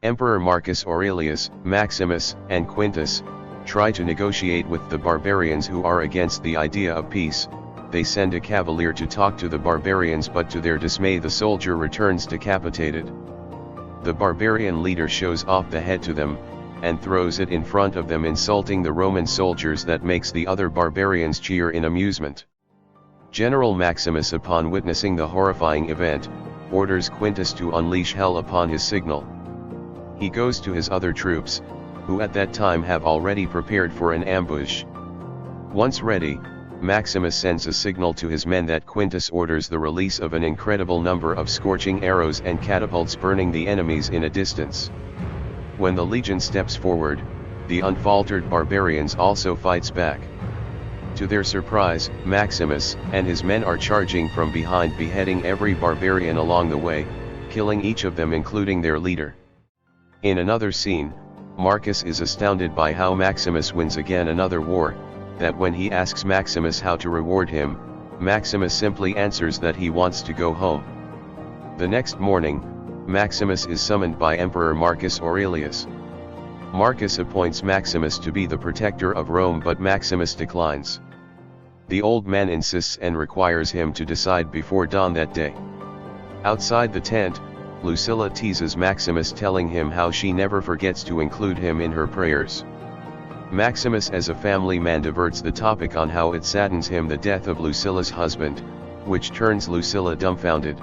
Emperor Marcus Aurelius, Maximus, and Quintus try to negotiate with the barbarians who are against the idea of peace. They send a cavalier to talk to the barbarians, but to their dismay the soldier returns decapitated. The barbarian leader shows off the head to them, and throws it in front of them, insulting the Roman soldiers. That makes the other barbarians cheer in amusement. General Maximus, upon witnessing the horrifying event, orders Quintus to unleash hell upon his signal. He goes to his other troops, who at that time have already prepared for an ambush. Once ready, Maximus sends a signal to his men that Quintus orders the release of an incredible number of scorching arrows and catapults, burning the enemies in a distance. When the legion steps forward, the unfaltered barbarians also fights back. To their surprise, Maximus and his men are charging from behind, beheading every barbarian along the way, killing each of them including their leader. In another scene, Marcus is astounded by how Maximus wins again another war, that when he asks Maximus how to reward him, Maximus simply answers that he wants to go home. The next morning, Maximus is summoned by Emperor Marcus Aurelius. Marcus appoints Maximus to be the protector of Rome, but Maximus declines. The old man insists and requires him to decide before dawn that day. Outside the tent, Lucilla teases Maximus, telling him how she never forgets to include him in her prayers. Maximus, as a family man, diverts the topic on how it saddens him the death of Lucilla's husband, which turns Lucilla dumbfounded.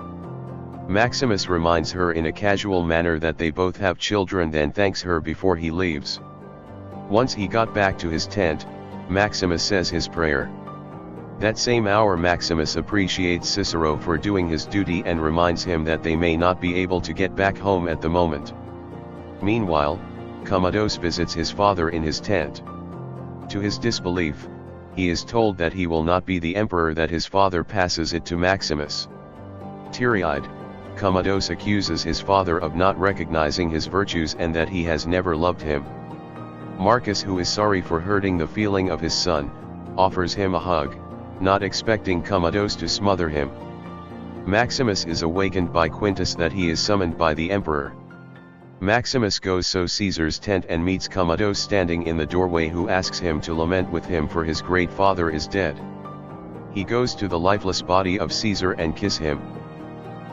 Maximus reminds her in a casual manner that they both have children, then thanks her before he leaves. Once he got back to his tent, Maximus says his prayer. That same hour, Maximus appreciates Cicero for doing his duty and reminds him that they may not be able to get back home at the moment. Meanwhile, Commodus visits his father in his tent. To his disbelief, he is told that he will not be the emperor, that his father passes it to Maximus. Teary-eyed, Commodus accuses his father of not recognizing his virtues and that he has never loved him. Marcus, who is sorry for hurting the feeling of his son, offers him a hug, not expecting Commodus to smother him. Maximus is awakened by Quintus that he is summoned by the emperor. Maximus goes to Caesar's tent and meets Commodus standing in the doorway, who asks him to lament with him for his great father is dead. He goes to the lifeless body of Caesar and kiss him.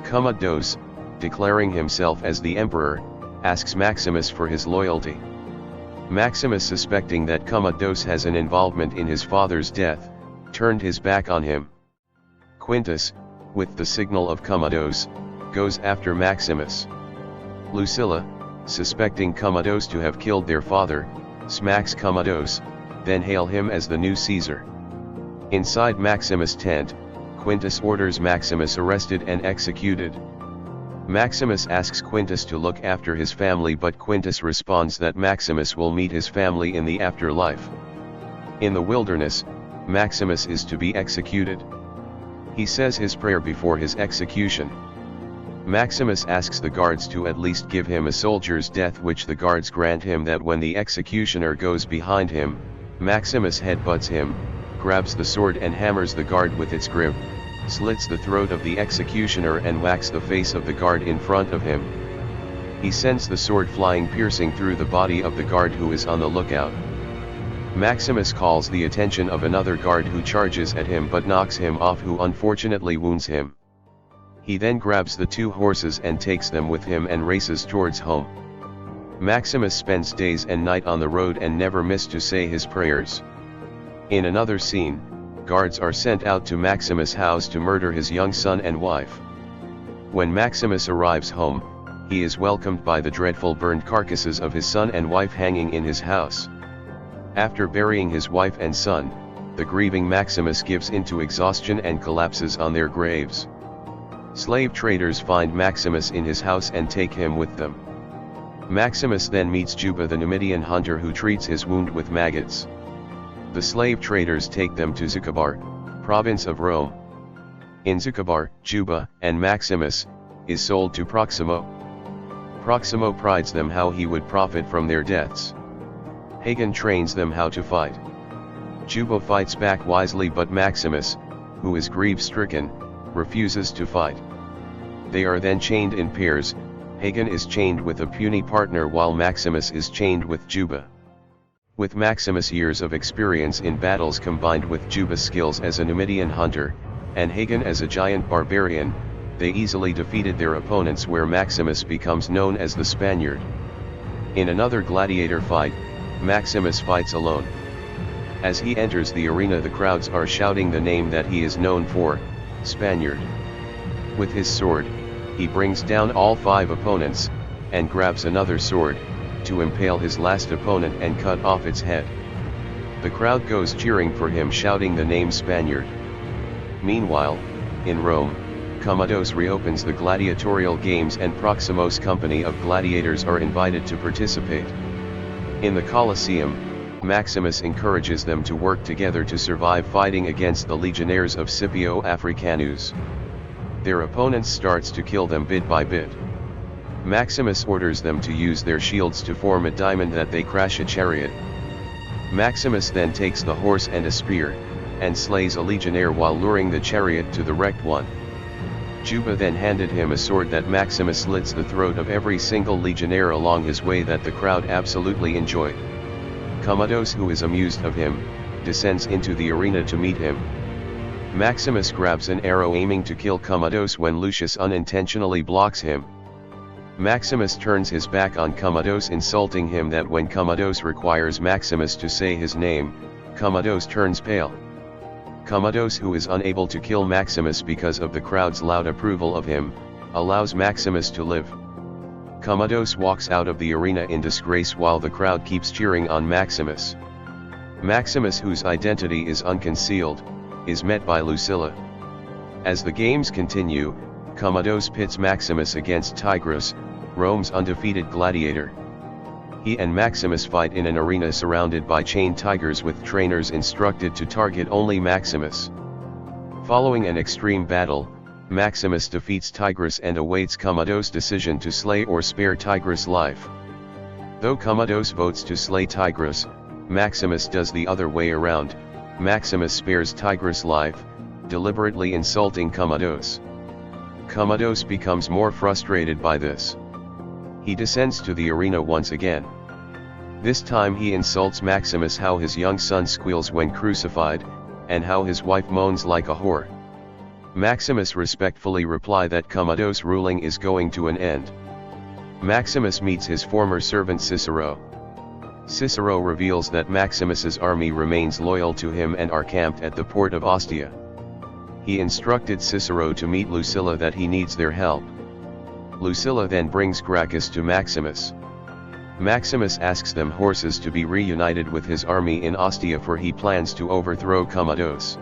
Commodus, declaring himself as the emperor, asks Maximus for his loyalty. Maximus, suspecting that Commodus has an involvement in his father's death, turned his back on him. Quintus, with the signal of Commodus, goes after Maximus. Lucilla, suspecting Commodus to have killed their father, smacks Commodus, then hail him as the new Caesar. Inside Maximus' tent, Quintus orders Maximus arrested and executed. Maximus asks Quintus to look after his family, but Quintus responds that Maximus will meet his family in the afterlife. In the wilderness, Maximus is to be executed. He says his prayer before his execution. Maximus asks the guards to at least give him a soldier's death, which the guards grant him. That when the executioner goes behind him, Maximus headbutts him, grabs the sword and hammers the guard with its grip, slits the throat of the executioner and whacks the face of the guard in front of him. He sends the sword flying, piercing through the body of the guard who is on the lookout. Maximus calls the attention of another guard who charges at him but knocks him off, who unfortunately wounds him. He then grabs the two horses and takes them with him and races towards home. Maximus spends days and night on the road and never missed to say his prayers. In another scene, guards are sent out to Maximus' house to murder his young son and wife. When Maximus arrives home, he is welcomed by the dreadful burned carcasses of his son and wife hanging in his house. After burying his wife and son, the grieving Maximus gives into exhaustion and collapses on their graves. Slave traders find Maximus in his house and take him with them. Maximus then meets Juba, the Numidian hunter, who treats his wound with maggots. The slave traders take them to Zucabar, province of Rome. In Zucabar, Juba, and Maximus, is sold to Proximo. Proximo prides them how he would profit from their deaths. Hagen trains them how to fight. Juba fights back wisely, but Maximus, who is grief-stricken, refuses to fight. They are then chained in pairs, Hagen is chained with a puny partner while Maximus is chained with Juba. With Maximus' years of experience in battles combined with Juba's skills as a Numidian hunter, and Hagen as a giant barbarian, they easily defeated their opponents, where Maximus becomes known as the Spaniard. In another gladiator fight, Maximus fights alone. As he enters the arena, the crowds are shouting the name that he is known for, Spaniard. With his sword, he brings down all 5 opponents, and grabs another sword, to impale his last opponent and cut off its head. The crowd goes cheering for him, shouting the name Spaniard. Meanwhile, in Rome, Commodus reopens the gladiatorial games, and Proximo's company of gladiators are invited to participate. In the Colosseum, Maximus encourages them to work together to survive fighting against the legionnaires of Scipio Africanus. Their opponents starts to kill them bit by bit. Maximus orders them to use their shields to form a diamond that they crash a chariot. Maximus then takes the horse and a spear, and slays a legionnaire while luring the chariot to the wrecked one. Juba then handed him a sword that Maximus slits the throat of every single legionnaire along his way, that the crowd absolutely enjoyed. Commodus, who is amused of him, descends into the arena to meet him. Maximus grabs an arrow aiming to kill Commodus when Lucius unintentionally blocks him. Maximus turns his back on Commodus, insulting him that when Commodus requires Maximus to say his name, Commodus turns pale. Commodus, who is unable to kill Maximus because of the crowd's loud approval of him, allows Maximus to live. Commodus walks out of the arena in disgrace while the crowd keeps cheering on Maximus. Maximus, whose identity is unconcealed, is met by Lucilla. As the games continue, Commodus pits Maximus against Tigrus, Rome's undefeated gladiator. He and Maximus fight in an arena surrounded by chained tigers with trainers instructed to target only Maximus. Following an extreme battle, Maximus defeats Tigrus and awaits Commodus' decision to slay or spare Tigrus' life. Though Commodus votes to slay Tigrus, Maximus does the other way around. Maximus spares Tigrus' life, deliberately insulting Commodus. Commodus becomes more frustrated by this. He descends to the arena once again. This time he insults Maximus how his young son squeals when crucified, and how his wife moans like a whore. Maximus respectfully replies that Commodus' ruling is going to an end. Maximus meets his former servant Cicero. Cicero reveals that Maximus's army remains loyal to him and are camped at the port of Ostia. He instructed Cicero to meet Lucilla, that he needs their help. Lucilla then brings Gracchus to Maximus. Maximus asks them horses to be reunited with his army in Ostia, for he plans to overthrow Commodus.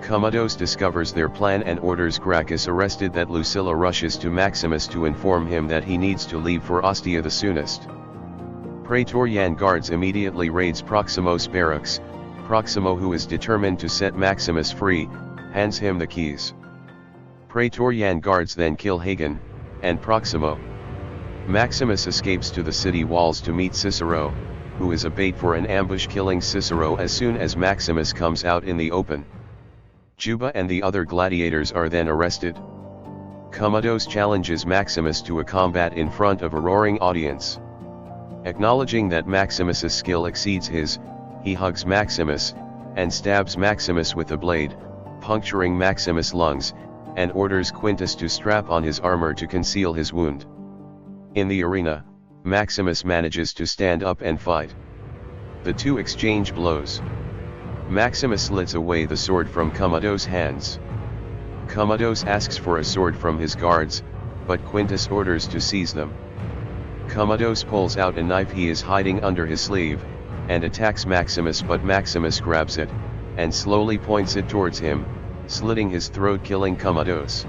Commodus discovers their plan and orders Gracchus arrested. That Lucilla rushes to Maximus to inform him that he needs to leave for Ostia the soonest. Praetorian guards immediately raids Proximo's barracks. Proximo, who is determined to set Maximus free, hands him the keys. Praetorian guards then kill Hagen and Proximo. Maximus escapes to the city walls to meet Cicero, who is a bait for an ambush, killing Cicero as soon as Maximus comes out in the open. Juba and the other gladiators are then arrested. Commodus challenges Maximus to a combat in front of a roaring audience. Acknowledging that Maximus's skill exceeds his, he hugs Maximus, and stabs Maximus with a blade, puncturing Maximus' lungs, and orders Quintus to strap on his armor to conceal his wound. In the arena, Maximus manages to stand up and fight. The two exchange blows. Maximus slits away the sword from Commodus' hands. Commodus asks for a sword from his guards, but Quintus orders to seize them. Commodus pulls out a knife he is hiding under his sleeve, and attacks Maximus, but Maximus grabs it, and slowly points it towards him, slitting his throat, killing Commodus.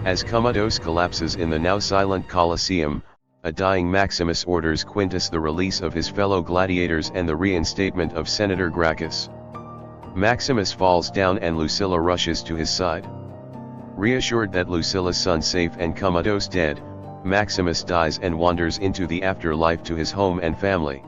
As Commodus collapses in the now silent Colosseum, a dying Maximus orders Quintus the release of his fellow gladiators and the reinstatement of Senator Gracchus. Maximus falls down and Lucilla rushes to his side. Reassured that Lucilla's son safe and Commodus dead, Maximus dies and wanders into the afterlife to his home and family.